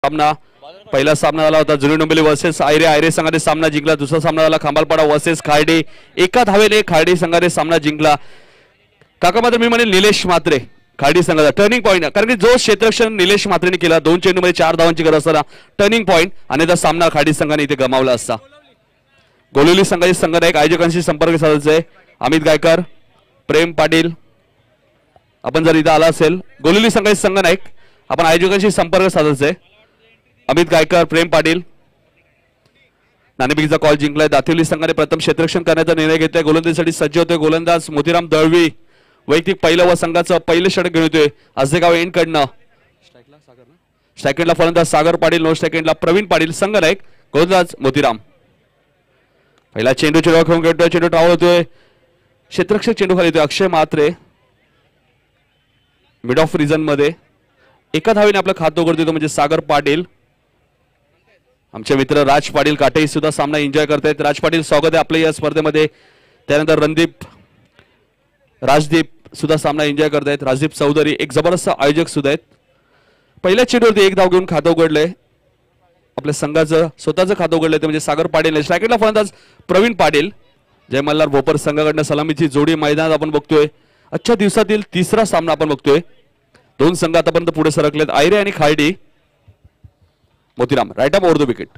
सामना पहिला सामना झाला होता जुनी डोंबिवली वर्सेस आयरे. आयरे संघाने सामना जिंकला. दुसरा सामना झाला खांबालपाडा वर्सेस खार्डी. एका धावेने खार्डी संघाने सामना जिंकला. काका मात्र मी म्हणेल निलेश म्हात्रे खार्डी संघाचा टर्निंग पॉईंट, कारण की जो क्षेत्ररक्षण निलेश म्हात्रेने केला 2 चेंडूमध्ये 4 धावांची गरज असताना टर्निंग पॉईंट आणि त्याचा सामना खार्डी संघाने इथे गमावला असता. गोलिवली संघाचे संघनायक आयोजकांशी संपर्क साधायचा आहे. अमित गायकर, प्रेम पाटील, आपण जर इथं आला असेल गोलिवली संघाचे संघनायक आपण आयोजकांशी संपर्क साधायचा आहे. अमित गायकर, प्रेम पाटील. नाणेफेकीचा कॉल जिंकलाय. दातिवली संघाने प्रथम क्षेत्ररक्षण करण्याचा निर्णय घेतलाय. गोलंदाजीसाठी सज्ज होतोय गोलंदाज मोतीराम दळवी. वैयक्तिक पहिलं व संघाचं पहिलं षटक घेऊन येतोय आजेगाव एंड कडनं. स्ट्रायकेंडला फलंदाज सागर पाटील, नो स्ट्रायकेंडला प्रवीण पाटील. संघनायक गोलंदाज मोतीराम. पहिला चेंडू चेंडू खेळून घेतोय. चेंडू ट्रॅव्हल होतोय. क्षेत्ररक्षक चेंडू खाली येतोय अक्षय म्हात्रे. मिड ऑफ रिजन मध्ये एका धावेने आपलं खातं उघडतोय तो म्हणजे सागर पाटील. आमचे मित्र राज पाटील काटे सुद्धा सामना एन्जॉय करतायत. राज पाटील स्वागत आहे आपल्या या स्पर्धेमध्ये. त्यानंतर रणदीप, राजदीप सुद्धा सामना एन्जॉय करतायत. राजदीप चौधरी एक जबरदस्त आयोजक सुद्धा आहेत. पहिल्या चेंडूवरती एक धाव घेऊन खातं उघडलंय. आपल्या संघाचं स्वतःचं खातं उघडलंय ते म्हणजे सागर पाटील. स्ट्रायकेटला फलंदाज प्रवीण पाटील. जय मल्हार भोपर संघाकडनं सलामीची जोडी मैदानात आपण बघतोय. आजच्या दिवसातील तिसरा सामना आपण बघतोय. 2 संघ आतापर्यंत पुढे सरकलेत, आयरे आणि Khardi. Motiram right up over the wicket.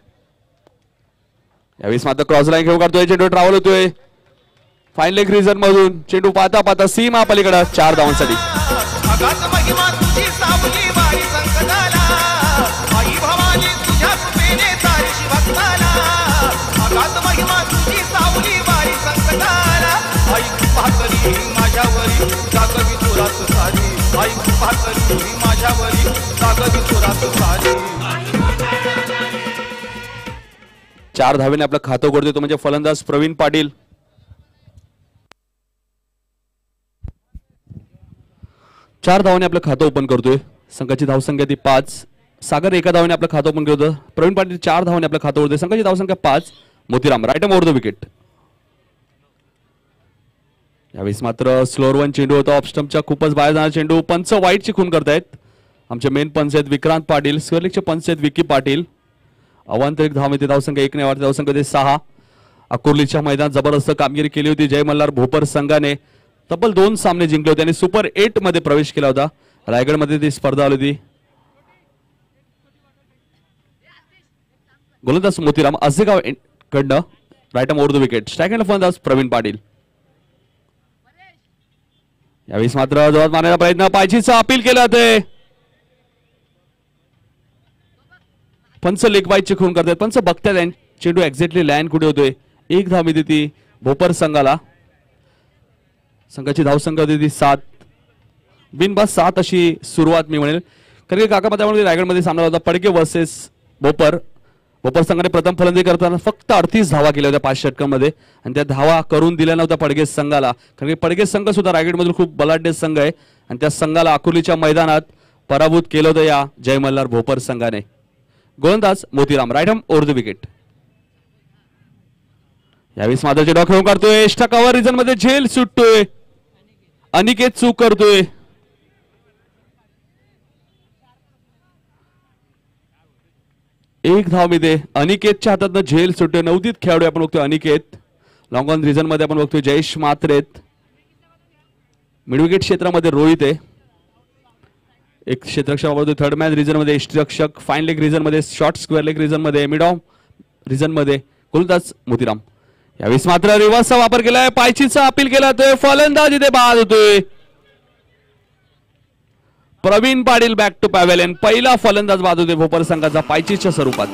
यावेळेस मात्र क्रॉस लाईन घेऊन काढतोय. चेंडू ट्रॅव्हल होतोय फाईन लेग रिजन मधून. चेंडू पाहता पाहता सीमा पलीकडे 4 धावांसाठी. चार धावेने आपलं खातं उघडतोय तो म्हणजे फलंदाज प्रवीण पाटील. चार धावाने आपलं खातं ओपन करतोय. संघाची धावसंख्या ती 5. सागर एका धावाने आपलं खातं ओपन करतोय. प्रवीण पाटील 4 धावाने आपलं खातं उघडतोय. संघाची धावसंख्या 5. Motiram right over the wicket. यावेळेस मात्र स्लोअर वन चेंडू होता ऑफ स्टंपच्या खूपच बाहेर जाणारा चेंडू. पंच वाईटची खून करतायत. आमचे मेन पंच आहेत विक्रांत पाटील. स्क्वेअर लेगचे पंच आहेत विकी पाटील. अवांतरिक धाव येते. धावसंख्या 1 ने वाढते. धावसंख्या ते 6. अकोर्लीच्या मैदानात जबरदस्त कामगिरी केली होती जय मल्हार भोपर संघाने. तब्बल 2 सामने जिंकले होते आणि सुपर 8 मध्ये प्रवेश केला होता. रायगडमध्ये ती स्पर्धा आली होती. गोलंदाज मोतीराम आजेगाव कडनं राईट ओव्हर द विकेट. स्ट्रायकेंडला फलंदाज प्रवीण पाटील. यावेळेस मात्र जोरात मारण्याचा प्रयत्न, पायचीचा अपील केलं जाते. पंच लेग बाईटची खून करतात. पंच बघतात चेंडू एक्झॅक्टली लँड कुठे होतोय. 1 धाव मिळते ती भोपर संघाला. संघाची धावसंख्या होती ती 7. बिनबाद 7 अशी सुरुवात मी म्हणेल. कारण की काका त्यामुळे रायगडमध्ये सामना होता पडके वर्सेस भोपर. भोपर संघाने प्रथम फलंदाजी करताना फक्त 38 धावा केल्या होत्या 5 षटकांमध्ये आणि त्या धावा करून दिल्या नव्हत्या पडगे संघाला. कारण की पडगे संघ सुद्धा रायगडमधील खूप बलाढ्य संघ आहे आणि त्या संघाला अकोर्लीच्या मैदानात पराभूत केलं होतं या जय मल्हार भोपर संघाने. गोलंदाज Motiram right over the wicket. यावेळेस मात्र चेंडू खेळून काढतोय. एक्स्ट्रा कव्हर रिजन मध्ये झेल सुटतोय. अनिकेत चूक करतोय. एक धाव मिळते. अनिकेतच्या हातातनं झेल सुटतोय. नवदीत खेळाडू आपण बघतोय अनिकेत. लॉंग ऑन रिजन मध्ये आपण बघतोय जयेश म्हात्रेत. मिड विकेट क्षेत्रामध्ये रोहित आहे. एक क्षेत्ररक्षक वापरतोय थर्ड मॅन रिजन मध्ये. क्षेत्ररक्षक फाईन लेग रिजन मध्ये. शॉर्ट स्क्वेअर लेग रिजन मध्ये. मिड ऑफ रिजन मध्ये गोलंदाज मोतीराम. यावेळेस मात्र रिव्हर्सचा वापर केलाय. पायचीचा अपील केला जातोय. फलंदाज इथे बाद होतोय. Pravin Patil back to pavilion. पहिला फलंदाज बाद होतोय भोपर संघाचा पायचीच्या स्वरूपात.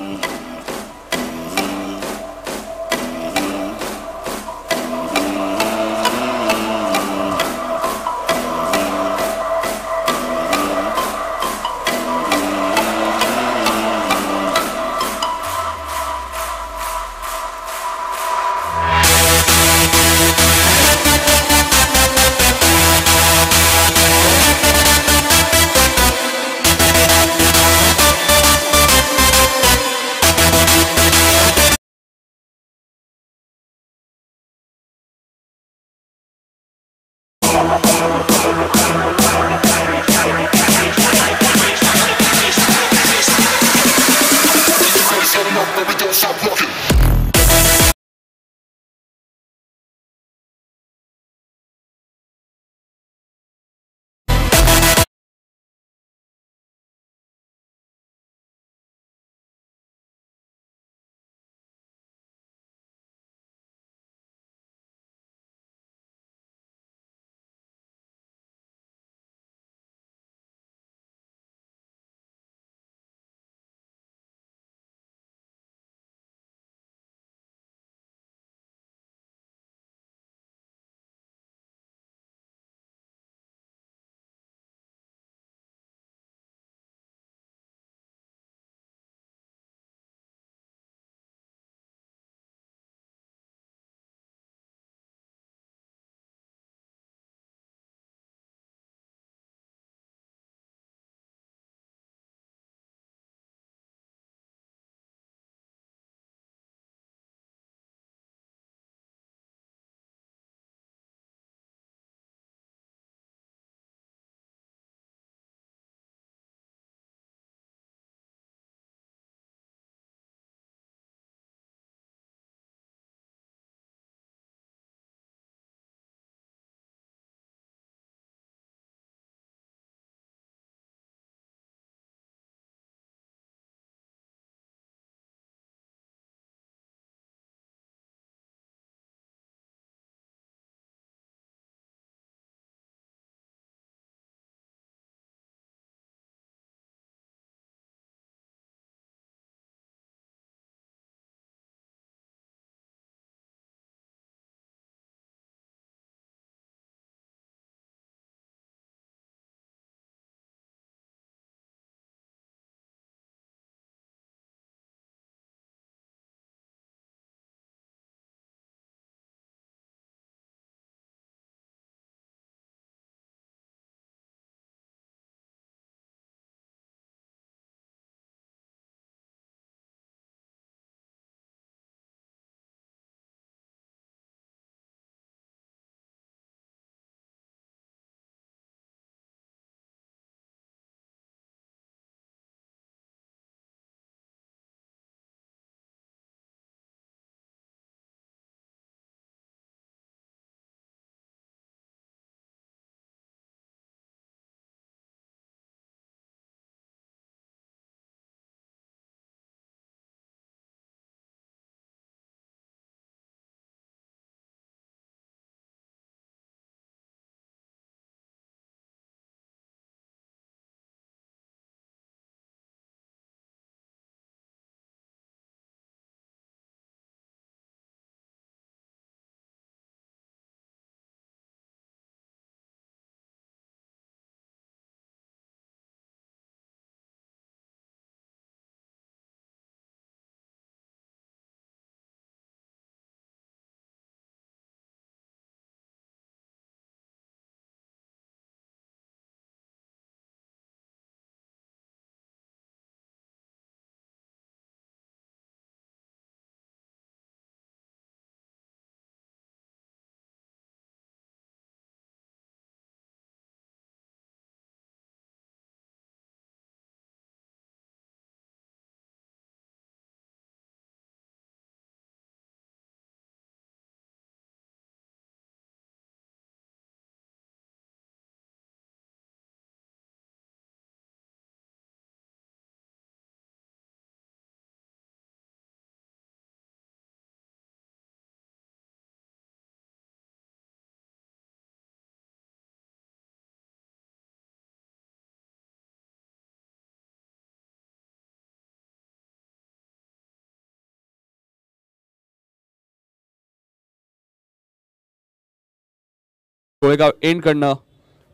कोळेगाव एंड कडनं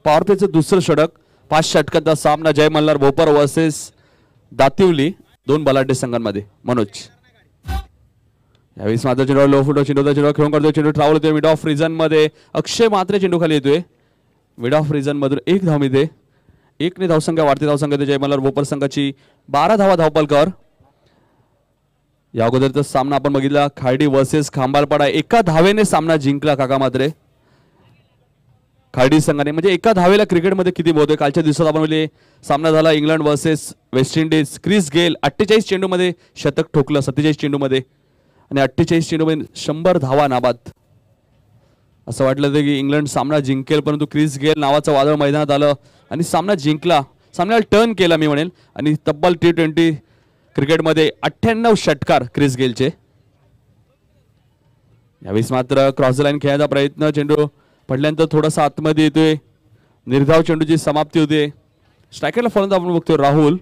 पॉवर प्लेचं दुसरं षटक. 5 षटकांचा सामना जय मल्हार भोपर वर्सेस दातिवली, दोन बलाढ्य संघांमध्ये. मनोज यावेळेस मात्र चेंडू लो फुट चेंडूचा चेंडू खेळून करतोय. चेंडू ट्रॅव्हल होतोय मिड ऑफ रिजन मध्ये. अक्षय मात्रे चेंडू खाली येतोय. मिड ऑफ रिजन मधून 1 धाव मिळते. 1 ने धावसंख्या वाढते. धावसंख्या जय मल्हार भोपर संघाची 12 धावा धावपलकर. या अगोदरचा सामना आपण बघितला खार्डी वर्सेस खांबालपाडा. 1 धावेने सामना जिंकला काका मात्रे खार्डी संघाने. म्हणजे 1 धावेला क्रिकेटमध्ये किती होते. कालच्या दिवसात आपण म्हणजे सामना झाला England versus West Indies. Chris Gayle 48 चेंडूमध्ये शतक ठोकलं 47 चेंडूमध्ये आणि 48 चेंडूमध्ये 100 धावा नाबाद. असं वाटलं होतं की इंग्लंड सामना जिंकेल, परंतु क्रिस गेल नावाचं वादळ मैदानात आलं आणि सामना जिंकला. सामन्याला टर्न केला मी म्हणेल. आणि तब्बल T20 क्रिकेटमध्ये 98 षटकार क्रिस गेलचे. यावेळेस मात्र क्रॉस लाईन खेळायचा प्रयत्न. चेंडू पडल्यानंतर थोडासा आतमध्ये येतोय. निर्धाव चेंडूची समाप्ती होते. स्ट्रायकरला फलंदाज आपण बघतोय राहुल.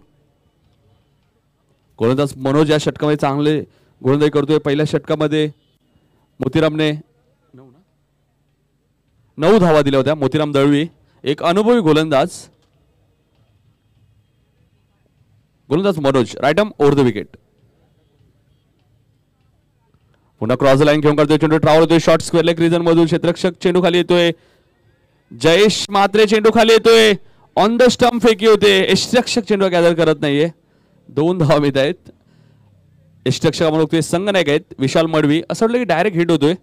गोलंदाज मनोज या षटकामध्ये चांगले गोलंदाजी करतोय. पहिल्या षटकामध्ये मोतीरामने 9 धावा दिल्या होत्या. मोतीराम दळवी एक अनुभवी गोलंदाज. गोलंदाज Manoj right arm over the wicket. पुन्हा क्रॉस लाईन घेऊन करतोय. चेंडू ट्रॅव्हल होतोय शॉर्ट स्क्वेअर लेग रिजन मधून. क्षेत्ररक्षक चेंडू खाली येतोय. जयेश मात्रे चेंडू खाली येतोय. ऑन द स्टंप फेकी होते. यष्टिरक्षक चेंडू गॅदर करत नाहीये. 2 धावा मिळत आहेत. यष्टिरक्षक आपण बघतोय संघनायक आहेत विशाल मडवी. असं वाटलं की डायरेक्ट हिट होतोय.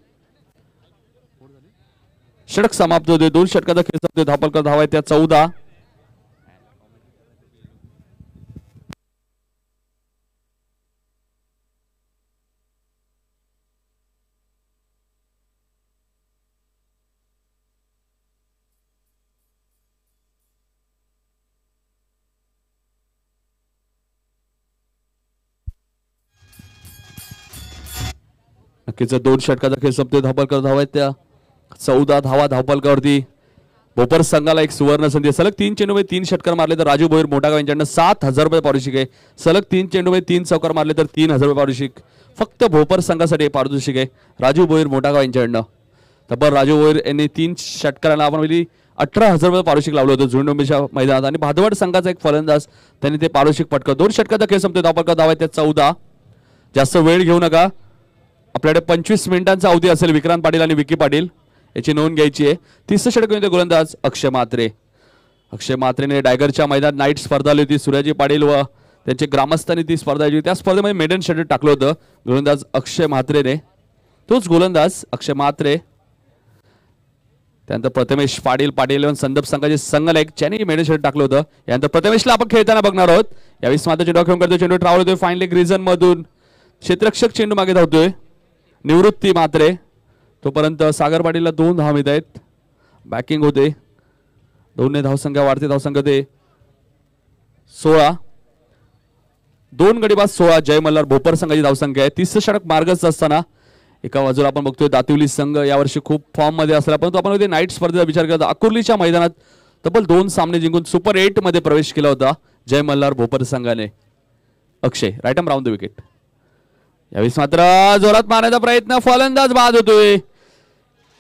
षटक समाप्त होते. 2 षटकाचा खेळ संपतोय. धावपलकर धावा आहेत त्या 14. नक्कीच 2 षटकाचा खेळ संपतोय. धावपलकर धावा आहेत त्या 14 धावा धावपलकावरती. भोपर संघाला एक सुवर्ण संधी. सलग 3 चेंडूमध्ये 3 षटकार मारले तर राजू भोईर मोठागाव यांच्याकडनं 7,000 रुपये पारितोषिक आहे. सलग 3 चेंडूमध्ये 3 चौकार मारले तर 3,000 रुपये पारितोषिक फक्त भोपर संघासाठी पारितोषिक आहे. राजू भोईर मोठागाव यांच्याकडनं. तब्बल राजू भोईर यांनी 3 षटकारांना आपण 18,000 रुपये पारितोषिक लावलं होतं झुंडुंबीच्या मैदानात. आणि भादवड संघाचा एक फलंदाज त्यांनी ते पारितोषिक पटकवलं. 2 षटकाचा खेळ संपतोय. धावपलकर धावा आहेत त्या 14. जास्त वेळ घेऊ नका. आपल्याकडे 25 मिनिटांचा अवधी असेल. विक्रांत पाटील आणि विकी पाटील याची नोंद घ्यायची आहे. 30 षटक गोलंदाज अक्षय मात्रे. अक्षय मात्रेने डायगरच्या मैदानात नाईट स्पर्धा आली होती. सूर्याजी पाटील व त्यांचे ग्रामस्थांनी ती स्पर्धा होती. त्या स्पर्धेमध्ये मेडन षटक टाकलं होतं गोलंदाज अक्षय मात्रेने. तोच गोलंदाज अक्षय मात्रे. त्यानंतर प्रथमेश पाटील पाटील संदर्भ संघाचे संघनायक ज्यांनी मेडन षटक टाकलं होतं. यानंतर प्रथमेशला आपण खेळताना बघणार आहोत. यावेळी मात्र चेंडू खेळून करतोय. चेंडू ट्रॅव्हल होतोय फाईन लेग रिजन मधून. क्षेत्ररक्षक चेंडू मागे धावतोय. निवृत्ती मात्रे. तोपर्यंत सागर पाटीलला 2 धावा मिळत आहेत. बॅकिंग होते. 2 ने धावसंख्या वाढते. धावसंख्या ते 16. 2 गडी बाद 16 जय मल्हार भोपर संघाची धावसंख्या आहे. 30 षटक मार्गस्थ असताना एका बाजूला आपण बघतोय दातिवली संघ यावर्षी खूप फॉर्म मध्ये असला, परंतु आपण नाईट स्पर्धेचा विचार करता अकुर्लीच्या मैदानात तब्बल 2 सामने जिंकून सुपर 8 मध्ये प्रवेश केला होता जय मल्हार भोपर संघाने. Akshay right arm round the wicket. यावेळी मात्र जोरात मारण्याचा प्रयत्न. फलंदाज बाद होतोय.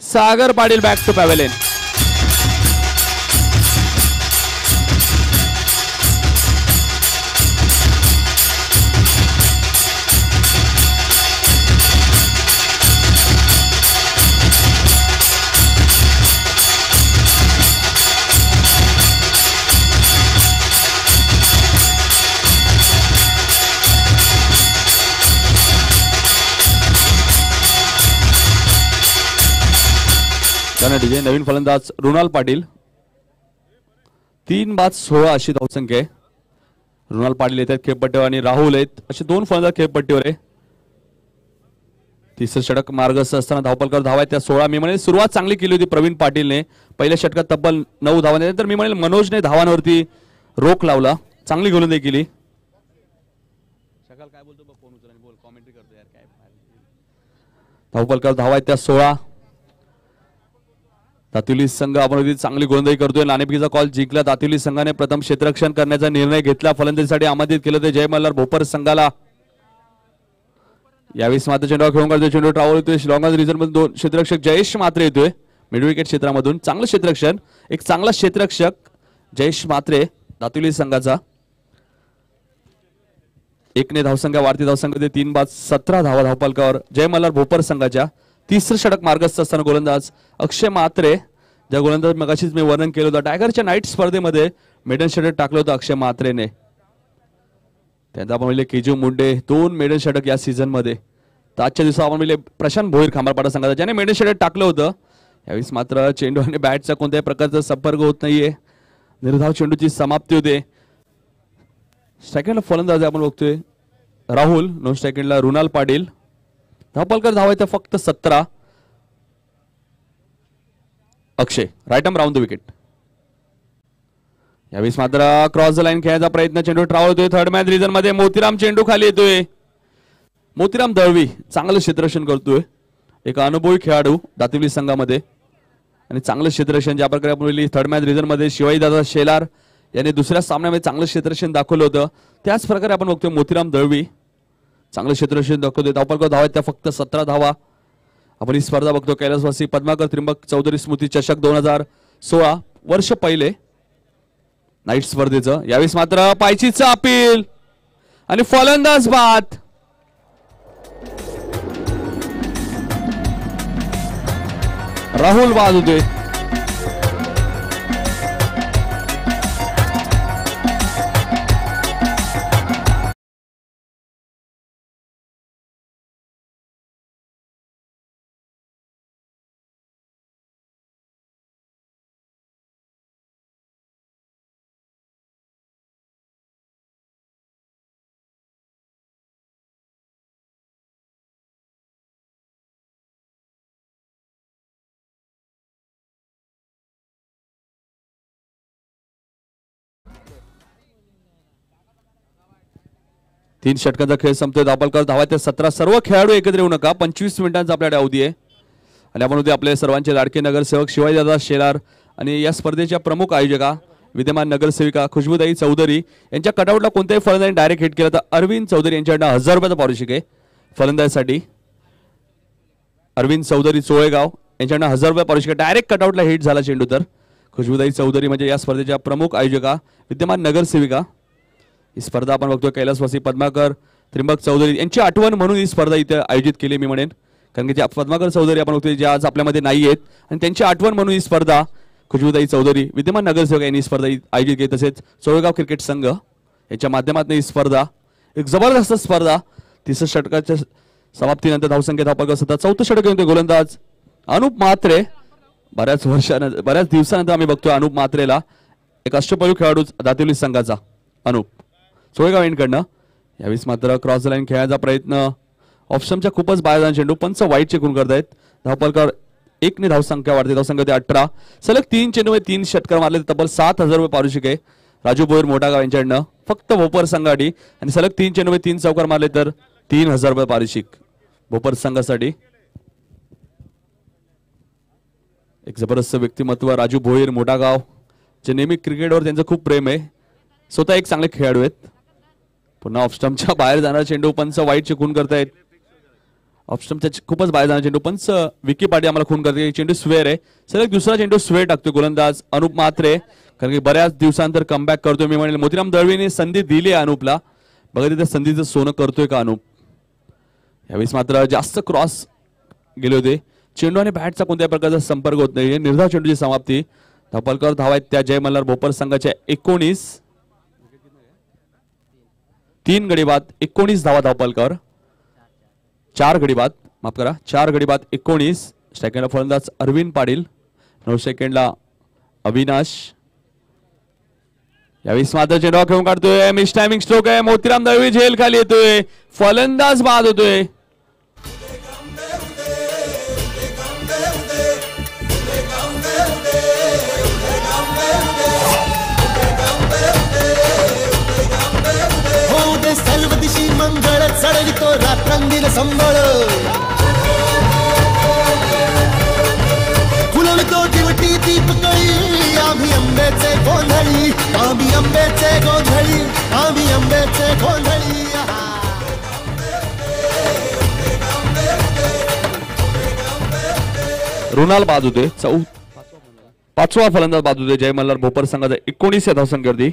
Sagar Patil back to pavilion. नवीन फलंदाज रुणाल पाटील. 3 बाद 16 अशी धावसंख्या आहे. रुणाल पाटील येतात खेळपट्टीवर आणि राहुल आहेत असे 2 फलंदाज खेळपट्टीवर आहे. 30 षटक मार्गस्थ असताना धावपलकर धावा आहेत त्या 16. मी म्हणेल सुरुवात चांगली केली होती प्रवीण पाटीलने. पहिल्या षटकात तब्बल 9 धावा दिल्या. तर मी म्हणेल मनोजने धावांवरती रोख लावला. चांगली गोलंदाजी केली. काय बोलतो फोन उचल आणि बोल कॉमेंट्री करतो यार काय. धावपलकर धावा आहेत त्या 16. दातिवली संघ आपण चांगली गोलंदाजी करतोय. नाणेफेकीचा कॉल जिंकला. दातिवली संघाने प्रथम क्षेत्ररक्षण करण्याचा निर्णय घेतला. फलंदाजीसाठी आमंत्रित केलं ते जय मल्हार भोपर संघाला. यावेळी मात्र चेंडू खेळून करतोय. चेंडू ट्रॅव्हल होतोय लॉंग रिजन मध्ये. 2 क्षेत्ररक्षक जयेश मात्रे येतोय. मिड विकेट क्षेत्रामधून चांगलं क्षेत्ररक्षण, एक चांगला क्षेत्ररक्षक जयेश म्हात्रे दातिवली संघाचा. 1 ने धावसंख्या वाढती, धावसंख्या 3 बाद 17 धावा धावफलकावर. जय मल्हार भोपर संघाच्या तिसरं षटक मार्गस्थ असताना गोलंदाज अक्षय म्हात्रे, ज्या गोलंदाज मगाशीच मी वर्णन केलं होतं. टायगरच्या नाईट स्पर्धेमध्ये मेडन षटक टाकलं होतं अक्षय म्हात्रेने. त्यांना आपण म्हणजे केजू मुंडे 2 मेडन षटक या सीझन मध्ये. तर आजच्या दिवसात आपण म्हणजे प्रशांत भोईर खांबाळपाडा संघाचा, ज्याने मेडन षटक टाकलं होतं. यावेळेस मात्र चेंडू आणि बॅटचा कोणत्याही प्रकारचा संपर्क होत नाहीये. निर्धाव चेंडूची समाप्ती होते. सेकंड फलंदाज आपण बघतोय राहुल, नॉन सेकंडला रुणाल पाटील. धावफलकर धावायचं फक्त 17. Akshay right arm round the wicket. यावेळेस मात्र क्रॉस द लाईन खेळायचा प्रयत्न, चेंडू ट्रॅव्हल होतोय थर्ड मॅच रिझन मध्ये. मोतीराम चेंडू खाली येतोय. मोतीराम दळवी चांगलं क्षेत्ररक्षण करतोय, एक अनुभवी खेळाडू दातिवली संघामध्ये आणि चांगलं क्षेत्ररक्षण. ज्या प्रकारे आपण थर्ड मॅच रिझन मध्ये शिवाजीदादा शेलार यांनी दुसऱ्या सामन्यामध्ये चांगलं क्षेत्ररक्षण दाखवलं होतं, त्याच प्रकारे आपण बघतोय मोतीराम दळवी चांगलं क्षेत्ररक्षण दाखवतोय. धावफलक धावा त्या फक्त 17 धावा. आपण ही स्पर्धा बघतो कैलासवासी पद्माकर त्रिंबक चौधरी स्मृती चषक 2016 वर्ष पहिले नाईट स्पर्धेचं. यावेळेस मात्र पायचीचं अपील आणि फलंदाज बाद. राहुल बाद होते. तीन षटकांचा खेळ संपतोय. धावफलकावर धावा त्या 17. सर्व खेळाडू एकत्र येऊ नका. 25 मिनिटांचा आपल्याकडे अवधी आहे आणि आपण होते आपले सर्वांचे लाडके नगरसेवक शिवाजीदादा शेलार आणि या स्पर्धेच्या प्रमुख आयोजका विद्यमान नगरसेविका खुशबूताई चौधरी यांच्या कटआउटला कोणत्याही फलंदाजाने डायरेक्ट हिट केला तर अरविंद चौधरी यांच्याकडनं 1000 रुपयाचा पारितोषिक आहे फलंदाजीसाठी. अरविंद चौधरी चोळेगाव यांच्याकडनं 1000 रुपये पारितोषिक. डायरेक्ट कटआउटला हिट झाला चेंडू तर खुशबूताई चौधरी म्हणजे या स्पर्धेच्या प्रमुख आयोजका विद्यमान नगरसेविका. ही स्पर्धा आपण बघतोय कैलासवासी पद्माकर त्रिंबक चौधरी यांची आठवण म्हणून ही स्पर्धा इथे आयोजित केली मी म्हणेन, कारण की पद्माकर चौधरी आपण बघतोय जे आज आपल्यामध्ये नाही आहेत आणि त्यांची आठवण म्हणून ही स्पर्धा खुशबूताई चौधरी विद्यमान नगरसेवक यांनी स्पर्धा आयोजित केली. तसेच चोळगाव क्रिकेट संघ याच्या माध्यमातून ही स्पर्धा एक जबरदस्त स्पर्धा. तिसऱ्या षटकाच्या समाप्तीनंतर धावसंख्या धावफलक 17. चौथं षटक घेऊन गोलंदाज अनुप म्हात्रे. बऱ्याच दिवसानंतर आम्ही बघतोय अनुप म्हात्रेला, एक अष्टपैलू खेळाडू दातिवली संघाचा अनुप चोळगाव यांकडनं. यावेळेस मात्र क्रॉस लाईन खेळायचा प्रयत्न, ऑप्शनच्या खूपच बाहेर जाऊन चेंडू पंच वाईट चेकून करतायत. धावफलकावर 1 ने धावसंख्या वाढते, धावसंख्या होती 18. सलग 3 चेंडूमध्ये 3 षटकार मारले, तब्बल 7000 रुपये पारितोषिक आहे राजू भोईर मोठागाव यांच्याकडनं फक्त भोपर संघासाठी. आणि सलग 3 चेंडूमध्ये 3 चौकार मारले तर 3000 रुपये पारितोषिक भोपर संघासाठी. एक जबरदस्त व्यक्तिमत्व राजू भोईर मोठागाव, जे नेहमी क्रिकेटवर त्यांचं खूप प्रेम आहे. स्वतः एक चांगले खेळाडू आहेत. पुन्हा ऑफस्टम्पच्या बाहेर जाणारा चेंडू पंच वाईट चेकून करतायत. ऑफस्टम्पच्या खूपच बाहेर जाणारा चेंडू पंच विकी पाटी आम्हाला खून करते. चेंडू स्वेअर आहे. सलग दुसरा चेंडू स्वेअर टाकतोय गोलंदाज अनुप म्हात्रे, कारण की बऱ्याच दिवसानंतर कमबॅक करतोय मी म्हणेल. मोतीराम दळवीने संधी दिली आहे अनुपला, बघा तिथे संधीचं सोनं करतोय का अनुप. यावेळेस मात्र जास्त क्रॉस गेले होते. चेंडू आणि बॅटचा कोणत्याही प्रकारचा संपर्क होत नाही. निर्धाव चेंडूची समाप्ती. धावफलकावर धावा आहेत त्या जय मल्हार भोपर संघाच्या 19. 3 गडी बाद 19 धावा धावफलकावर. 4 गडी बाद, माफ करा 4 गडी बाद 19. सेकंडला फलंदाज अरविंद पाटील, 9 सेकंडला अविनाश. यावेळेस मात्र चेंडू खेळून काढतोय, मिस टायमिंग स्ट्रोक आहे. मोतीराम दळवी झेल खाली येतोय, फलंदाज बाद होतोय. मंगळ चढवितो रात्रंदिन संबळ, फुलवितो दिवटी दीपकळी. आम्ही आंब्याचे गोंधळी, आम्ही आंब्याचे गोंधळी, आम्ही आंब्याचे गोंधळी. रुणाल बाद होते. पाचवा फलंदाज बाद होते जय मल्हार भोपर संघाचा 19 या धावसंख्येवरती.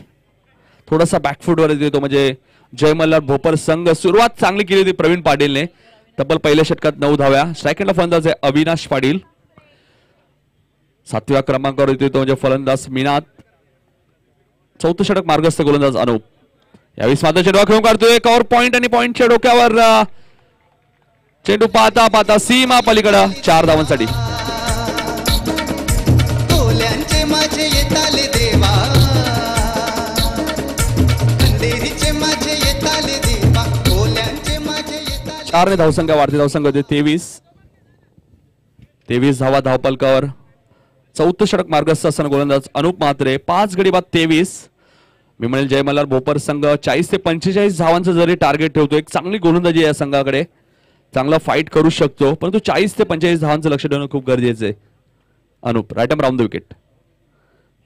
थोडासा बॅकफूट वर येतो म्हणजे जय मल्हार भोपर संघ सुरुवात चांगली केली होती प्रवीण पाटीलने. तब्बल पहिल्या षटकात 9 धाव्या. स्ट्रायकरला फलंदाज आहे अविनाश पाटील. 7व्या क्रमांकावर येतो तो म्हणजे फलंदाज मीनात. 4थं षटक मार्गस्थ गोलंदाज अनुप. यावेळी मात्र चेंडू खेळून काढतोय कव्हर पॉइंट आणि पॉइंटच्या डोक्यावर चेंडू पाहता पाहता सीमा पलीकडे 4 धावांसाठी. कोल्यांचे माझे येताले देवा, अंधेरीचे माझे येताले देवा, कोल्यांचे माझे येताले. 4 ने धावसंख्या वाढते. धावसंख्या होते 23 धावा धावपलकावर. 4थं षटक मार्गस्थ असताना गोलंदाज अनुप म्हात्रे. 5 गडी बाद 23. मी म्हणेल जय मल्हार भोपर संघ 40 ते 45 धावांचं जरी टार्गेट ठेवतो. एक चांगली गोलंदाजी या संघाकडे, चांगला फाईट करू शकतो, परंतु 40 ते 45 धावांचं लक्ष ठेवणं खूप गरजेचं आहे. Anup right arm round the wicket.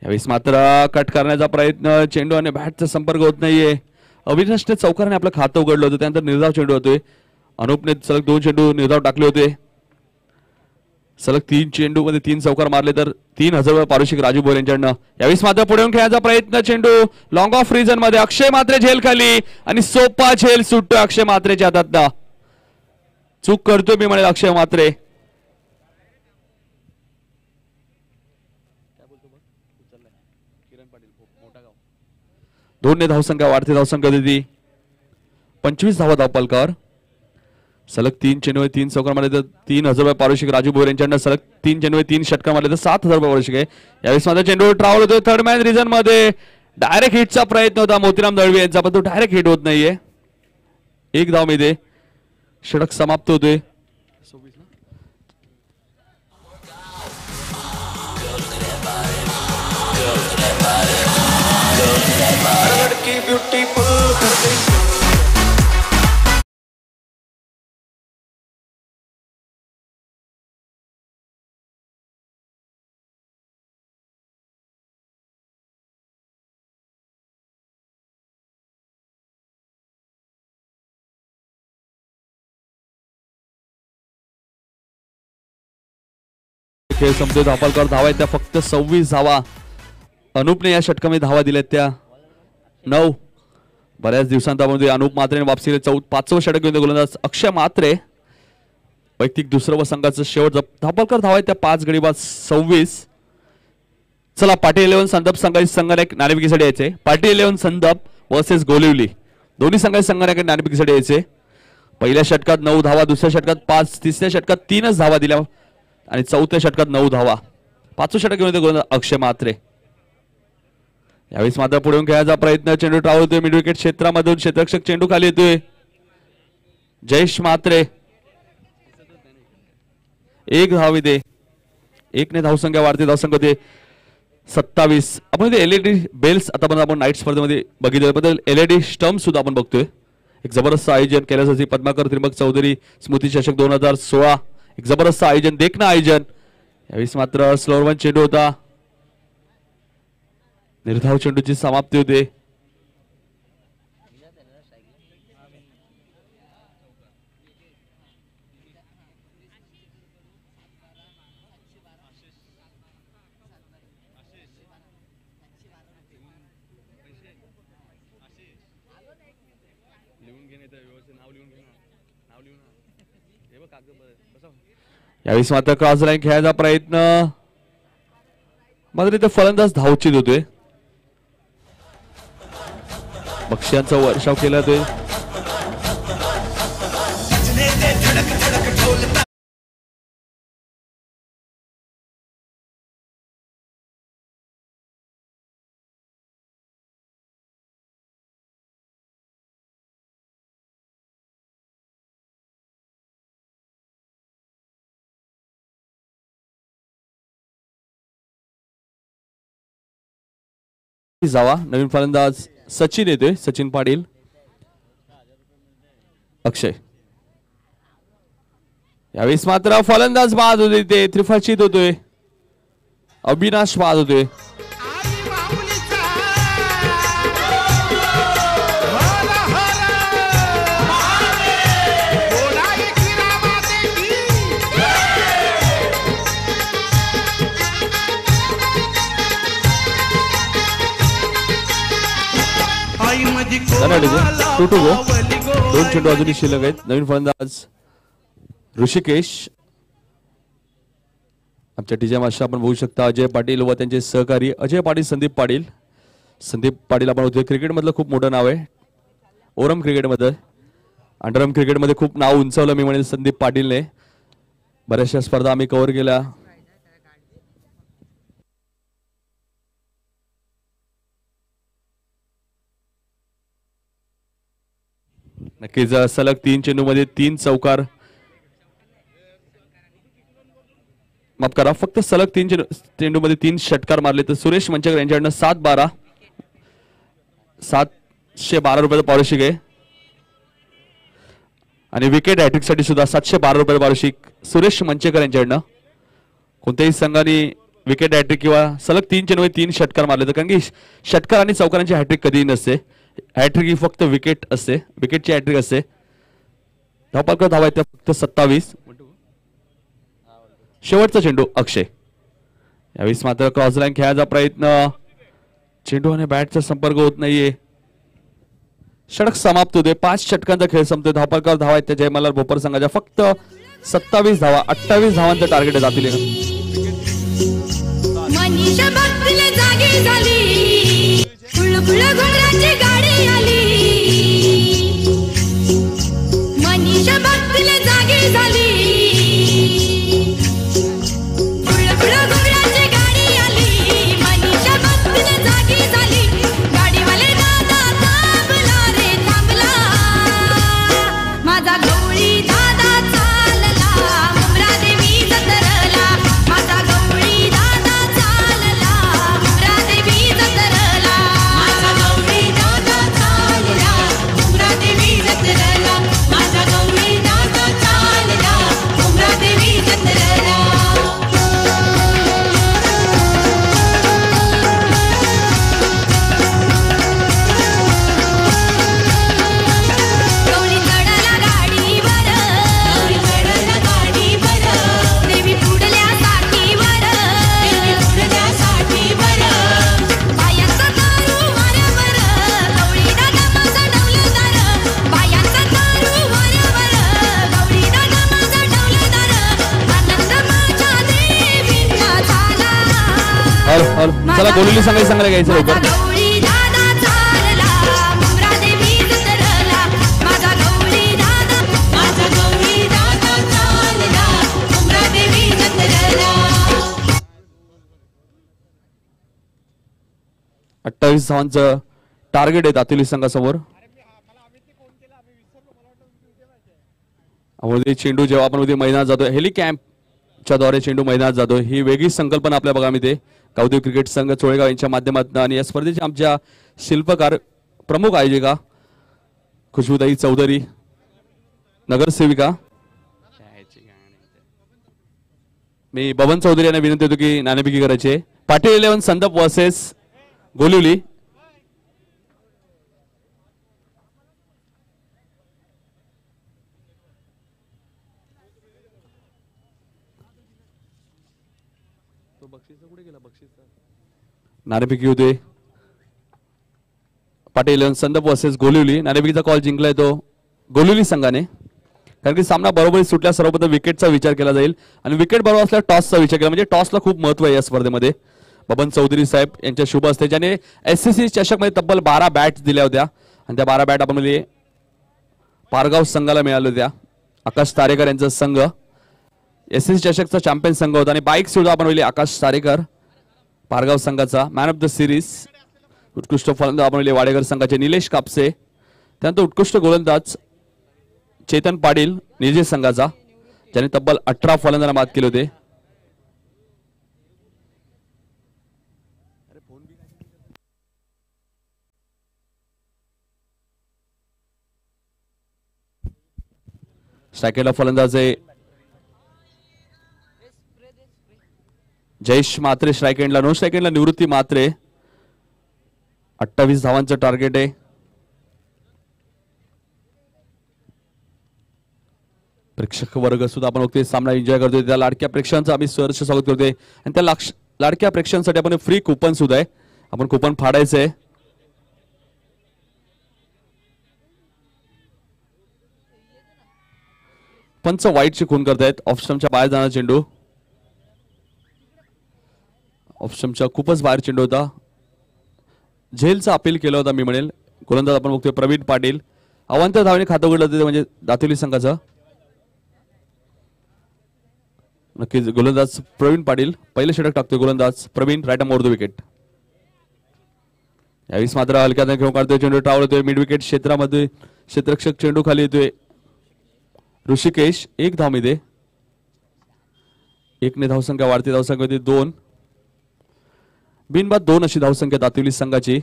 यावेळेस मात्र कट करण्याचा प्रयत्न, चेंडू आणि बॅटचा संपर्क होत नाहीये. अविनाशने चौकाराने आपलं खातं उघडलं होतं, त्यानंतर निर्धाव चेंडू होतोय. अनुपने सलग 2 चेंडू निर्धाव टाकले होते. सलग 3 चेंडू मध्ये 3 चौकार मारले तर 3000 पारितोषिक राजू भोर यांच्याकडनं. यावेळेस मात्र पुढे येऊन खेळायचा प्रयत्न, चेंडू लॉंग ऑफ रिजन मध्ये अक्षय म्हात्रे झेल खाली आणि सोपा झेल सुटतोय अक्षय म्हात्रेच्या हातातनं. चूक करतोय मी म्हणेल अक्षय म्हात्रे. दोन धावसंख्या वाढते. धावसंख्या होती 25 धावा धावपलकावर. सलग 3 चेंडू 3 चौकार मारले तर 3000 पारितोषिक राजू भोर यांच्याकडनं. सलग 3 चेंडू 3 षटकार मारले तर 7000 पारितोषिक आहे. यावेळेस माझा चेंडू ट्रॅव्हल होतोय थर्ड मॅन रिजन मध्ये. डायरेक्ट हिटचा प्रयत्न होता मोतीराम दळवी यांचा, पण तो डायरेक्ट हिट होत नाहीये. 1 धाव मिळते. षटक समाप्त होतोय. खेळ संपतोय. धावपलकावर धावा आहेत त्या फक्त 26 धावा. अनुपने या षटकामध्ये धावा दिल्यात त्या 9. बऱ्याच दिवसांमध्ये अनुप म्हात्रेने वापसी 5वं षटक घेऊन गोलंदाज अक्षय म्हात्रे. वैयक्तिक दुसरं व संघाचं शेवट. धावपलकर धावा आहेत त्या 5 गडी बाद 26. चला पाटील 11 संदप संघाची संघनायक नाणेफेकीसाठी यायचे. पाटील 11 संदप वर्सेस गोलिवली दोन्ही संघाचे संघनायक नाणेफेकीसाठी यायचे. पहिल्या षटकात 9 धावा, दुसऱ्या षटकात 5, तिसऱ्या षटकात 3च धावा दिल्या आणि 4थ्या षटकात 9 धावा. 5वं षटक घेऊन गोलंदाज अक्षय म्हात्रे. यावेळेस मात्र पुढे खेळायचा प्रयत्न, चेंडू ट्रॅव्हल होतोय मिड विकेट क्षेत्रामधून. क्षेत्ररक्षक चेंडू खाली येतोय. जयेश म्हात्रे 1 धाव येते. 1 ने धावसंख्या वाढते. धावसंख्या होते 27. आपण एलईडी बेल्स आता आपण नाईट स्पर्धेमध्ये बघितलं, बद्दल एलईडी स्टंप सुद्धा आपण बघतोय. एक जबरदस्त आयोजन कैलासाची पद्माकर त्रिंबक चौधरी स्मृती चषक 2016. एक जबरदस्त आयोजन, देखणं आयोजन. यावेळेस मात्र स्लोअर चेंडू होता. निर्धाव चेंडूची समाप्ती होते. यावेळेस मात्र क्रॉस लाईन खेळायचा प्रयत्न, मात्र इथे फलंदाज धावचित होतोय. बक्षियांचा वर्षाव केला जातोय. जावा नवीन फलंदाज सचिन येतोय. सचिन पाटील. अक्षय यावेळेस मात्र फलंदाज बाद होते. ते त्रिफळचित होतोय. अविनाश बाद होतोय. To to go. 2 चेंडू अजूनही शिल्लक आहेत. नवीन फलंदाज ऋषिकेश. आमच्या टीजे मास्टर आपण बघू शकता अजय पाटील व त्यांचे सहकारी अजय पाटील, संदीप पाटील. संदीप पाटील आपण होते क्रिकेटमधलं खूप मोठं नाव आहे. ओरम क्रिकेटमध्ये, अंडरम क्रिकेटमध्ये खूप नाव उंचावलं मी म्हणेल संदीप पाटीलने. बऱ्याचशा स्पर्धा आम्ही कव्हर केल्या. नक्कीच सलग 3 चेंडूमध्ये 3 चौकार, माफ करा फक्त सलग 3 चेंडूमध्ये 3 षटकार मारले. तर सुरेश मंचकर यांच्याकडनं 712 712 रुपयाचं पारितोषिक आहे आणि विकेट हॅट्रिक साठी सुद्धा 712 रुपयाचं पारितोषिक सुरेश मंचकर यांच्याकडनं. कोणत्याही संघाने विकेट हॅट्रिक किंवा सलग 3 चेंडूमध्ये 3 षटकार मारले तर, कारण की षटकार आणि चौकारांची हॅट्रिक कधीही नसते. हॅट्रिक ही फक्त विकेट असते, विकेटची हॅट्रिक असते. धावपळ धावा आहेत त्या फक्त 27. शेवटचा चेंडू अक्षय. यावेळेस मात्र क्रॉस लाईन खेळायचा प्रयत्न, चेंडू आणि बॅटचा संपर्क होत नाहीये. षटक समाप्त होते. 5 षटकांचा खेळ संपतोय. धावपळकर धावा आहेत त्या जय मल्हार भोपर संघाच्या फक्त 27 धावा. 28 धावांचं टार्गेट जातील. मनीषा भक्तीला जागी झाली, फुलफुल घोंगराची गाडी आली. मनीषा भक्तीला जागी झाली, फुलफुल घोंगराची गाडी आली. मनीषा भक्तीला जागी झाली, गाडीवाले दादा थांबला रे थांबला. माझा गवळी दादा चालला, मुंब्रा देवी जत्रला. माझा गवळी दादा चालला, मुंब्रा देवी जत्रला. माझा गवळी दादा चालला, मुंब्रा देवी जत्रला. माझा गवळी दादा चालला, मुंब्रा देवी जत्रला. गवळी चढला गाडीवर, गवळी चढला गाडीवर. देवी पुढल्या साठीवर, देवी पुढल्या साठीवर. बायांचा दारू वाऱ्यावर, गवळी दादा माझा डौलदार. बायांचा दारू वाऱ्यावर, गवळी दादा माझा डौलदार. आनंद माझ्या देवींना झाला. चला गोलुली संघाची संघाला घ्यायचं माझा लवकर. गवळी दादा चालला, मुंब्रा देवी जत्रला. माझा गवळी दादा, माझा गवळी दादा चालला, मुंब्रा देवी जत्रला. 28 धावांचं टार्गेट आहे दातिली संघासमोर. उद्या चेंडू जेव्हा आपण उद्या मैदानात जातो, हेलिकॅम्पच्या द्वारे चेंडू मैदानात जातो, ही वेगळी संकल्पना आपल्या बघा मिळते. गावदेव क्रिकेट संघ चोळेगाव यांच्या माध्यमातून आणि या स्पर्धेच्या आमच्या शिल्पकार प्रमुख आयोजिका खुशबुताई चौधरी, नगरसेविका मी बबन चौधरी यांना विनंती होतो की नाणेफेकी करायची. पाटील 11 संदप वर्सेस गोलिवली. नाणेफेकी होते. पाटील 11 संदप वर्सेस गोलिवली. नाणेफेकीचा कॉल जिंकलाय तो गोलिवली संघाने, कारण की सामना बरोबरी सुटल्या सर्वप्रथम विकेटचा विचार केला जाईल आणि विकेट बरोबर असल्या टॉसचा विचार केला. म्हणजे टॉसला खूप महत्व आहे या स्पर्धेमध्ये. बबन चौधरी साहेब यांच्या शुभ असते, ज्याने SCC चषकमध्ये तब्बल 12 बॅट्स दिल्या होत्या आणि त्या 12 बॅट आपण म्हणजे पारगाव संघाला मिळाल्या होत्या. आकाश तारेकर यांचा संघ SCC चषकचा चॅम्पियन संघ होता आणि बाईक सुद्धा आपण म्हणजे आकाश तारेकर पारगाव संघाचा मॅन ऑफ द सिरीज. उत्कृष्ट फलंदाज आपण म्हणजे वाडेकर संघाचे निलेश कापसे. त्यानंतर उत्कृष्ट गोलंदाज चेतन पाटील निजे संघाचा, ज्याने तब्बल 18 फलंदाजांना मात केले होते. स्ट्रायकेला फलंदाज आहे जयेश मात्रे. स्ट्राईक एंडला नो, स्ट्राईक एंडला निवृत्ती मात्रे. 28 धावांचं टार्गेट आहे. प्रेक्षक वर्ग सुद्धा आपण बघतोय सामना एन्जॉय करतोय. त्या लाडक्या प्रेक्षकांचं आम्ही सहर्ष स्वागत करतोय आणि त्या लाडक्या प्रेक्षकांसाठी आपण फ्री कुपन सुद्धा आहे, आपण कुपन फाडायचंय. पंच वाईटची खून करतायत. ऑफस्टमच्या बाहेर जाणार चेंडू. ऑफस्टमच्या खूपच बाहेर चेंडू होता. झेलचा अपील केलं होता मी म्हणेल. गोलंदाज आपण बघतोय प्रवीण पाटील. अवांत धावेने खातं उघडलं होतं म्हणजे दातिवली संघाचं. नक्कीच गोलंदाज प्रवीण पाटील पहिले षटक टाकतोय. गोलंदाज Pravin right arm over the wicket. यावेळेस मात्र हलक्याने घेऊन काढतोय चेंडू. टावळ होतोय मिड विकेट क्षेत्रामध्ये. क्षेत्ररक्षक चेंडू खाली येतोय. ऋषिकेश एक धाव मध्ये. एकने धावसंख्या वाढते. धावसंख्या होती 2. बिनबाद 2 अशी धावसंख्या दातिवली संघाची.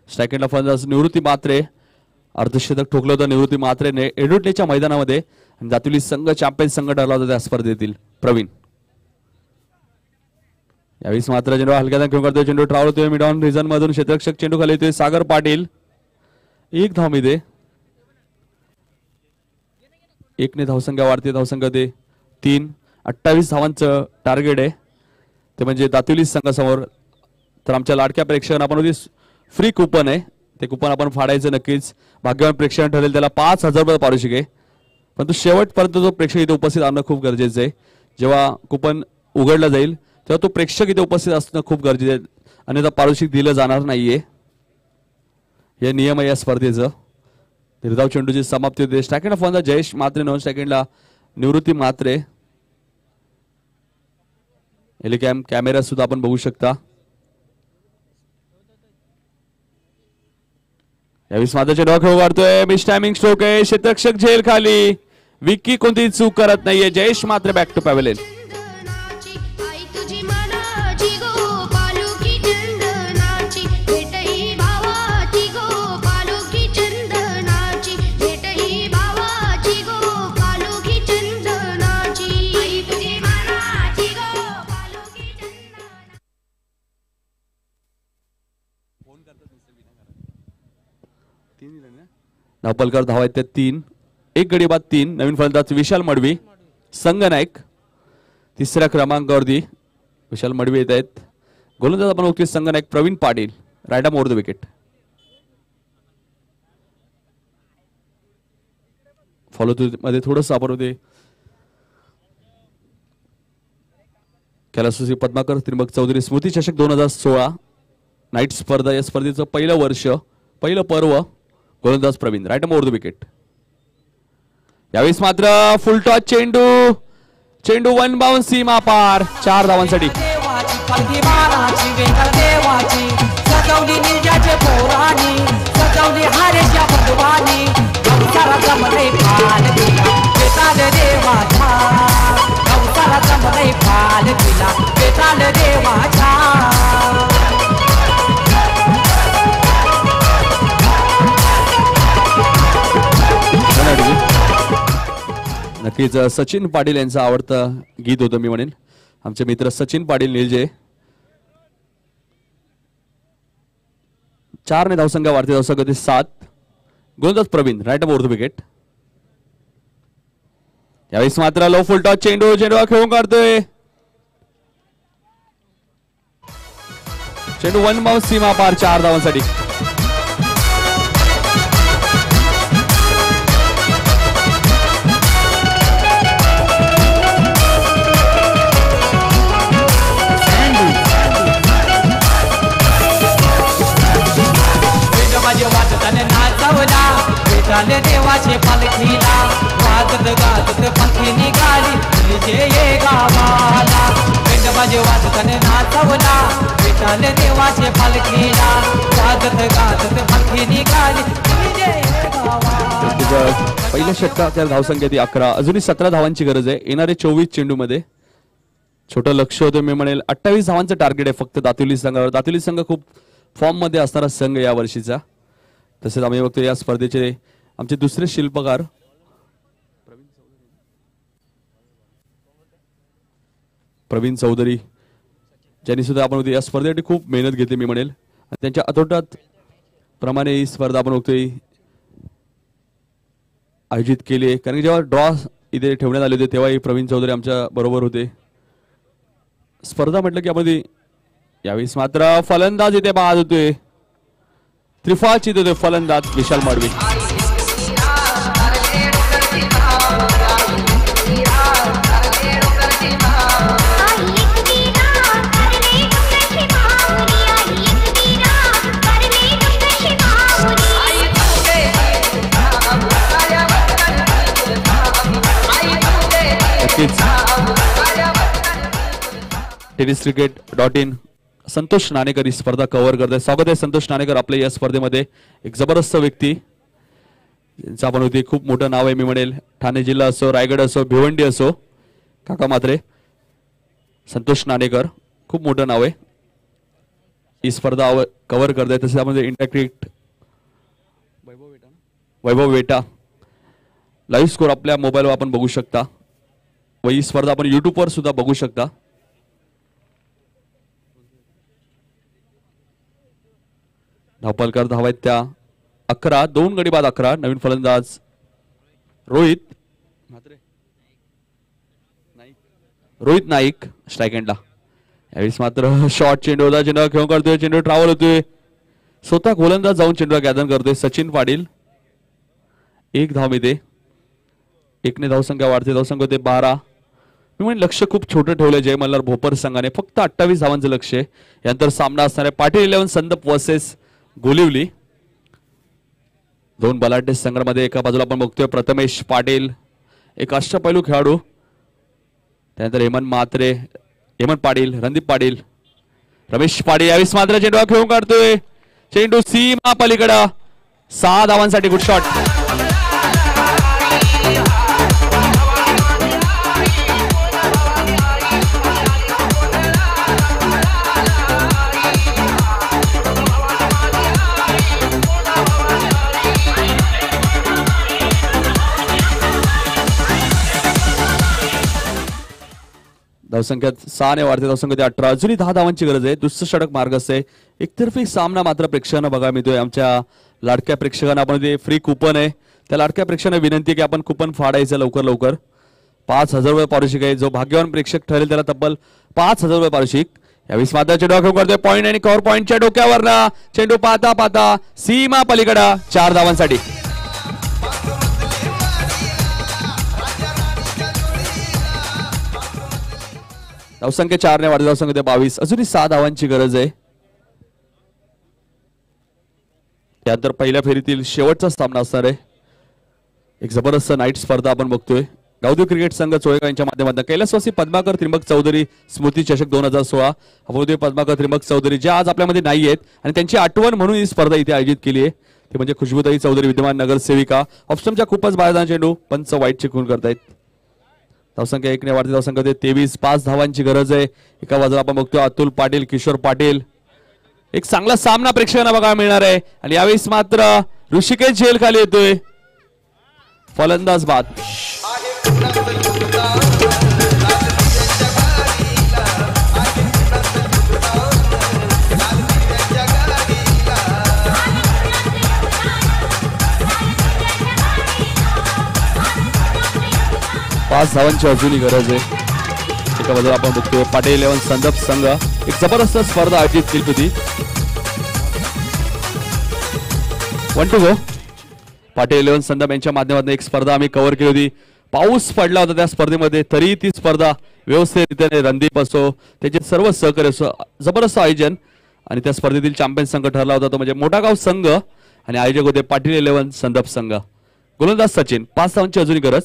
स्ट्रायकेटला फलंदाज निवृत्ती मात्रे. अर्धशतक ठोकलं होतं निवृत्ती मात्रेने एडुटलेच्या मैदानामध्ये. दातिवली संघ चॅम्पियन संघ ठरला होता त्या स्पर्धेतील. प्रवीण यावेळेस मात्र चेंडू हलक्याने घेऊन करतोय. चेंडू ट्रॅव्हल होतोय मिड ऑन रिझन मधून. क्षेत्ररक्षक चेंडू खाली येतोय. सागर पाटील एक धाव मध्ये. एकने धावसंख्या वाढते. धावसंख्या ते 3. 28 धावांचं टार्गेट आहे ते म्हणजे दातिवली संघासमोर. तर आमच्या लाडक्या प्रेक्षकांना आपण फ्री कुपन आहे ते कुपन आपण फाडायचं नक्कीच. भाग्यवान प्रेक्षकांना ठरेल त्याला 5,000 रुपये पारितोषिक आहे. परंतु शेवटपर्यंत जो प्रेक्षक इथे उपस्थित आणणं खूप गरजेचं आहे. जेव्हा कुपन उघडलं जाईल तेव्हा तो प्रेक्षक इथे उपस्थित असणं खूप गरजेचं आहे. अन्यथा पारितोषिक दिलं जाणार नाहीये. हे नियम आहे या स्पर्धेचं. निर्धाव चेंडूची समाप्ती होते. स्ट्रायकेटला फलंदाज जयेश मात्रे. 9 स्ट्रायकेटला निवृत्ती मात्रे. हेलिकॅम कॅमेरा सुद्धा आपण बघू शकता. यावेळेस मात्र चेंडू खेळ काढतोय. मिस टायमिंग स्ट्रोक आहे. क्षेत्ररक्षक झेल खाली. विकी कोणती चूक करत नाहीये. जयेश मात्र बॅक टू पॅव्हलियन. आई तुझी मनाची गो पालुकी चंदनाची भेटही भावाची गो पालुकी चंदनाची भेटही भावाची गो पालुकी चंदनाची. आई तुझी मनाची गो पालुकी चंदनाची. धावपलकर धावा आहेत त्या 3. एक गडी बाद 3. नवीन फलंदाज विशाल मडवी. संगनायक 3ऱ्या क्रमांकावरती विशाल मडवी येत आहेत. गोलंदाज आपण बघतोय संगनायक Pravin Patil right arm over the wicket. Follow मध्ये थोडंसं आपण होते. कैलास पद्माकर त्रिंबक चौधरी स्मृती चषक 2016 नाईट स्पर्धा. या स्पर्धेचं पहिलं वर्ष पहिलं पर्व. गोलंदाज Pravin right arm over the wicket. यावेळेस मात्र फुल टॉस चेंडू. चेंडू 1 बाउंड सीमा पार. 4 धावांसाठी. सजवली निजाचे पोरानी. सजवली हारेच्या बंधुवानी. गवसाराचा मध्ये फाल दिला. बेताल देवाचा. गवसाराचा मध्ये फाल दिला. बेताल देवाचा. नक्कीच सचिन पाटील यांचं आवडतं गीत होतं मी म्हणेन. आमचे मित्र सचिन पाटील निलजे. 4 ने धावसंख्या वाढते. धावसंख्या 7. गोलंदाज Pravin right arm over the wicket. यावेळेस मात्र लो फुल टॉस चेंडू. चेंडू खेळून काढतोय. चेंडू 1 बाउंड सीमा पार. 4 धावांसाठी. नाचवला देवाचे पालखीला. वाजत गाजत पंखी निघाली जे ये गावाला. पेंडबाजे वाजत नाचवला. विठाले देवाचे पालखीला. वाजत गाजत पंखी निघाली जे ये गावाला. पहिल्या षटकाच्या धावसंख्या ती 11. अजूनही 17 धावांची गरज आहे. येणारे 24 चेंडू मध्ये. छोटं लक्ष होतं मी म्हणेल. 28 धावांचं टार्गेट आहे फक्त दातिवली संघावर. दातिवली संघ खूप फॉर्म मध्ये असणारा संघ या वर्षीचा. तसेच आम्ही बघतो या स्पर्धेचे आमचे दुसरे शिल्पकार प्रवीण चौधरी ज्यांनी सुद्धा आपण या स्पर्धेसाठी खूप मेहनत घेतली मी म्हणेल. त्यांच्या अतोटात प्रमाणे ही स्पर्धा आपण बघतोय आयोजित केली आहे. कारण जेव्हा ड्रॉ इथे ठेवण्यात आले होते तेव्हाही प्रवीण चौधरी आमच्या बरोबर होते. स्पर्धा म्हटलं की आपण यावेळेस मात्र फलंदाज इथे बाद होतोय. त्रिफाची होते फलंदाज विशाल मडवी. tenniscricket.in संतोष नाणेकर ही स्पर्धा कव्हर करत आहे. स्वागत आहे संतोष नाणेकर आपल्या या स्पर्धेमध्ये. एक जबरदस्त व्यक्ती ज्यांचं आपण होती खूप मोठं नाव आहे मी म्हणेल. ठाणे जिल्हा असो, रायगड असो, भिवंडी असो, काका मात्रे संतोष नाणेकर खूप मोठं नाव आहे. ही स्पर्धा कव्हर करत आहे. तसेच आपण इंटरॅक्टिव्ह वैभव वेटा लाईव्ह स्कोर आपल्या मोबाईलवर आपण बघू शकता व ही स्पर्धा आपण युट्यूबवर सुद्धा बघू शकता. धावपलकर धाव आहेत त्या 11, 2 गडी बाद 11. नवीन फलंदाज रोहित नाईक स्ट्राईक एंडला. यावेळेस मात्र शॉर्ट चेंडू होता. चेंडू खेळून करतोय, चेंडू ट्रॅव्हल होतोय, स्वतः गोलंदाज जाऊन चेंडू गॅदर करतोय सचिन पाटील. 1 धाव मिळते. 1 ने धावसंख्या वाढते. धावसंख्या होते 12. मी म्हणेन लक्ष खूप छोटं ठेवलंय जय मल्हार भोपर संघाने. फक्त 28 धावांचं लक्ष आहे. यानंतर सामना असणार आहे पाटील 11 संदप वर्सेस गोलिवली. 2 बलाढ्य संघामध्ये एका बाजूला आपण बघतोय प्रथमेश पाटील एक अष्टपैलू खेळाडू. त्यानंतर हेमंत पाटील, रणदीप पाटील, रमेश पाटील. यावेळेस मात्र चेंडू खेळून काढतोय. चेंडू सीमा पलीकडे 6 धावांसाठी गुड शॉट. धावसंख्या 6 ने वाढते. धावसंख्या 18. अजूनही 10 धावांची गरज आहे. दुसरं षटक मार्ग असते. एकतर्फी सामना मात्र प्रेक्षकांना बघायला मिळतोय. आमच्या लाडक्या प्रेक्षकांना आपण ते फ्री कुपन आहे त्या लाडक्या प्रेक्षकांना विनंती आहे की आपण कुपन फाडायचं लवकर. 5,000 रुपये पारितोषिक आहे. जो भाग्यवान प्रेक्षक ठरेल त्याला तब्बल 5,000 रुपये पारितोषिक. यावेळी मात्र चेंडू खेळून करतोय पॉईंट आणि कव्हर पॉईंटच्या डोक्यावरना चेंडू पाहता सीमा पलीकडे 4 धावांसाठी. धावसंख्या 4 ने वाढते. धावसंख्या 22. अजूनही 6 धावांची गरज आहे. त्यानंतर पहिल्या फेरीतील शेवटचा सामना असणार आहे. एक जबरदस्त नाईट स्पर्धा आपण बघतोय. गावदेव क्रिकेट संघ चोळेगाव यांच्या माध्यमातून कैलासवासी पद्माकर त्रिंबक चौधरी स्मृती चषक 2016 अभोदेव पद्माकर त्रिंबक चौधरी जे आज आपल्यामध्ये नाही आहेत आणि त्यांची आठवण म्हणून ही स्पर्धा इथे आयोजित केली आहे. ते म्हणजे खुशबुताई चौधरी विद्यमान नगरसेविका. ऑप्शनच्या खूपच बाहेर चेंडू पंच वाईट चिकून करतायत. धावसंख्या 1 ने वाढते. धावसंख्या 23. 5 धावांची गरज आहे. एका बाजूला आपण बघतोय अतुल पाटील, किशोर पाटील. एक चांगला सामना प्रेक्षकांना बघायला मिळणार आहे आणि यावेळेस मात्र ऋषिकेश झेल खाली येतोय. फलंदाज बाद. पाच धावांची अजूनही गरज आहे. एका बाजूला आपण बघतोय पाटील 11 संदप संघ एक जबरदस्त स्पर्धा आयोजित केली होती. 1 to go. पाटील 11 संदप यांच्या माध्यमातून एक स्पर्धा आम्ही कव्हर केली होती. पाऊस पडला होता त्या स्पर्धेमध्ये तरी ती स्पर्धा व्यवस्थितरित्याने रणदीप असो त्याचे सर्व सहकारी असो जबरदस्त आयोजन आणि त्या स्पर्धेतील चॅम्पियन संघ ठरला होता तो म्हणजे मोठागाव संघ आणि आयोजक होते पाटील 11 संदप संघ. गोलंदाज सचिन. 5 धावांची अजूनही गरज.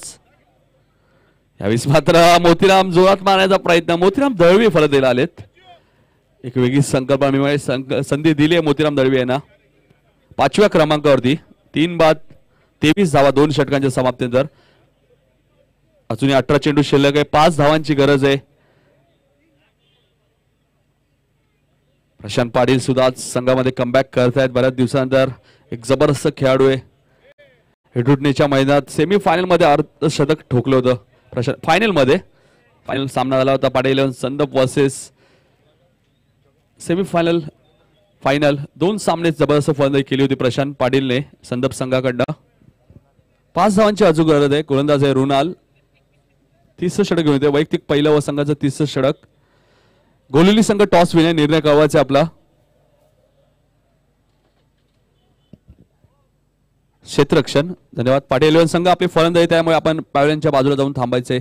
यावेळेस मात्र मोतीराम जोरात मारण्याचा प्रयत्न. मोतीराम दळवी फलंदाजीला आलेत. एक वेगळी संकल्पना मी संधी दिली आहे मोतीराम दळवी यांना. 5व्या क्रमांकावरती 3 बाद 23 धावा 2 षटकांच्या समाप्तीनंतर. अजूनही 18 चेंडू शिल्लक आहे. 5 धावांची गरज आहे. प्रशांत पाटील सुद्धा आज संघामध्ये कमबॅक करतायत बऱ्याच दिवसानंतर. एक जबरदस्त खेळाडू आहे. हेडुटणीच्या मैदानात सेमीफायनल मध्ये अर्धशतक ठोकलं होतं प्रशांत. फायनल सामना झाला होता पाटील 11 संदप वर्सेस सेमीफायनल फायनल. 2 सामने जबरदस्त फलंदाजी केली होती प्रशांत पाटीलने संदप संघाकडनं. 5 धावांची अजून गरज आहे. गोलंदाज आहे रुणाल. 30 षटक घेऊन येते. वैयक्तिक पहिलं व संघाचं 30 षटक. गोलिवली संघ टॉस विने निर्णय कळवायचा आपला. क्षेत्ररक्षण. धन्यवाद. पाटील 11 संघ आपली फलंदाजी त्यामुळे आपण पावल्यांच्या बाजूला जाऊन थांबायचे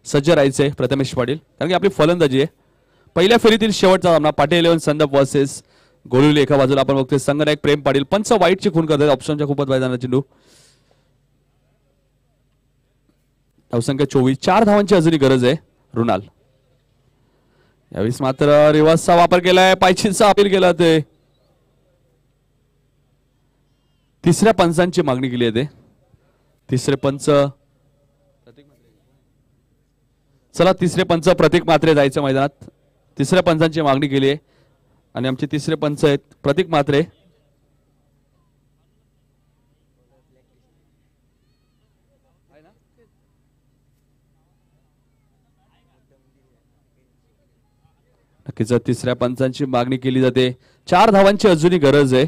सज्ज राहायचे प्रथमेश पाटील कारण की आपली फलंदाजी आहे. पहिल्या फेरीतील शेवटचा सामना पाटील 11 संदप वर्सेस गोलिवली. एका बाजूला आपण बघतोय संघनायक प्रेम पाटील. पंच वाईटची खून करतात. ऑप्शनच्या खूपच बाहेर चेंडू. धावसंख्या 24. 4 धावांची अजूनही गरज आहे. रुणाल यावेळेस मात्र रिव्हर्सचा वापर केलाय, पायचीचा अपील केला ते तिसऱ्या पंचांची मागणी केली आहे ते तिसरे पंच. चला तिसरे पंच प्रतीक म्हात्रे जायचं मैदानात. तिसऱ्या पंचांची मागणी केली आहे आणि आमचे तिसरे पंच आहेत प्रतीक म्हात्रे. नक्कीच तिसऱ्या पंचांची मागणी केली जाते. 4 धावांची अजूनही गरज आहे.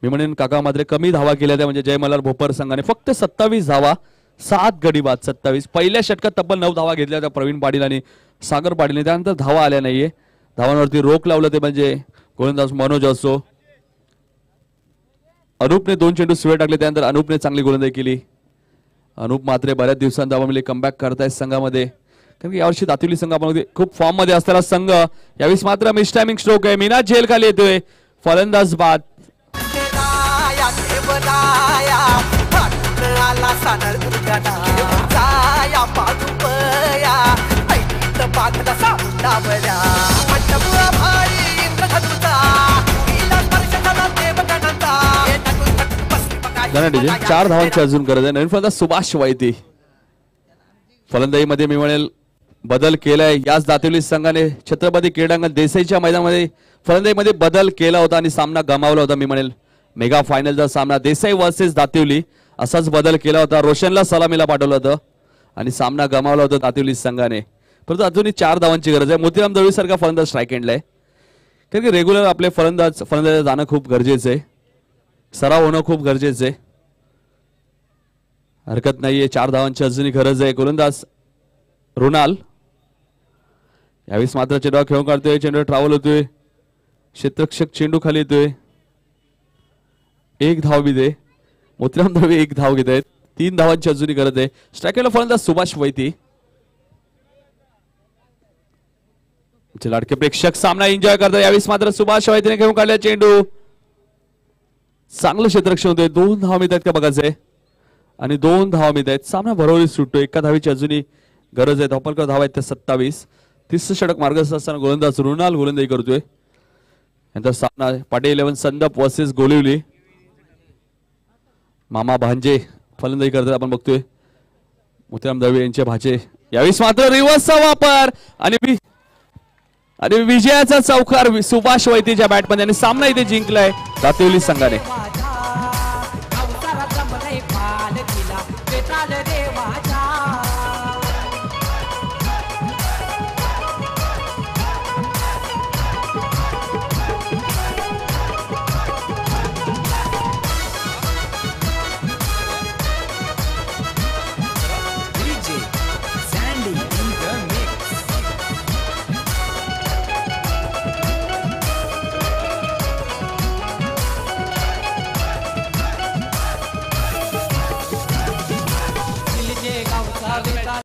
मी म्हणेन काका मात्र कमी धावा केल्या त्या म्हणजे जय मल्हार भोपर संघाने फक्त 27 धावा 7 गडी बाद 27. पहिल्या षटकात तब्बल 9 धावा घेतल्या त्या प्रवीण पाटील आणि सागर पाटीलने. त्यानंतर धावा आल्या नाहीये. धावांवरती रोख लावलं ते म्हणजे गोलंदाज मनोज असो. अनुपने 2 चेंडू शिवे टाकले. त्यानंतर अनुपने चांगली गोलंदाजी केली. अनुप मात्र बऱ्याच दिवसांत धावांमध्ये कमबॅक करतायत संघामध्ये. कारण की यावर्षी दातिवली संघ आपण खूप फॉर्म मध्ये असलेला संघ. यावेळेस मात्र मिस टायमिंग स्ट्रोक आहे. मीना झेल खाली येतोय. फलंदाज बाद. डीजे 4 धावांची अजून गरज आहे. नवीन फलंदाज सुभाष वैती. फलंदाजीमध्ये मी म्हणेल बदल केलाय. याच दातिवली संघाने छत्रपती क्रीडांगण देसाईच्या मैदानामध्ये फलंदाजीमध्ये बदल केला होता आणि सामना गमावला होता. मी म्हणेल मेगा फायनलचा सामना देसाई वर्सेस दातिवली असाच बदल केला होता. रोशनला सलामीला पाठवलं होतं आणि सामना गमावला होता दातिवली संघाने. परंतु अजूनही 4 धावांची गरज आहे. मोतीराम दळवी सारखा फलंदाज स्ट्राईक एंडला आहे. कारण की रेग्युलर आपले फलंदाज जाणं खूप गरजेचं आहे. सराव होणं खूप गरजेचं आहे. हरकत नाहीये. 4 धावांची अजूनही गरज आहे. गोलंदाज रुणाल यावेळेस मात्र चेंडू खेळून काढतोय. चेंडू ट्रॅव्हल होतोय. क्षेत्ररक्षक चेंडू खाली येतोय. 1 धाव बी दे. मोतीराम दळवी 1 धाव घेत आहेत. 3 धावांची अजूनही गरज आहे. स्ट्रायकरला फलंदाज सुभाष वैती. लाडके प्रेक्षक सामना एन्जॉय करतात. यावेळेस मात्र सुभाष वैतीने खेळून काढला चेंडू. चांगलं क्षेत्ररक्षण होतोय. 2 धावा मिळत आहेत का बघायचंय आणि 2 धावा मिळत आहेत. सामना भरवली सुटतो. 1 धावीची अजूनही गरज आहे. धावपलकर धावा आहेत त्या 27. 30 षटक मार्गस्थ असताना गोलंदाज रुणाल गोलंदाजी करतोय. नंतर सामना पाटील 11 संदप वर्सेस गोलिवली. मामा भांजे फलंदाजी करतात आपण बघतोय. मोतीराम दळवी यांचे भाचे. यावेळेस मात्र रिव्हर्सचा वापर आणि विजयाचा चौकार सुभाष वैतीच्या बॅटमध्ये आणि सामना इथे जिंकलाय दातिवली संघाने.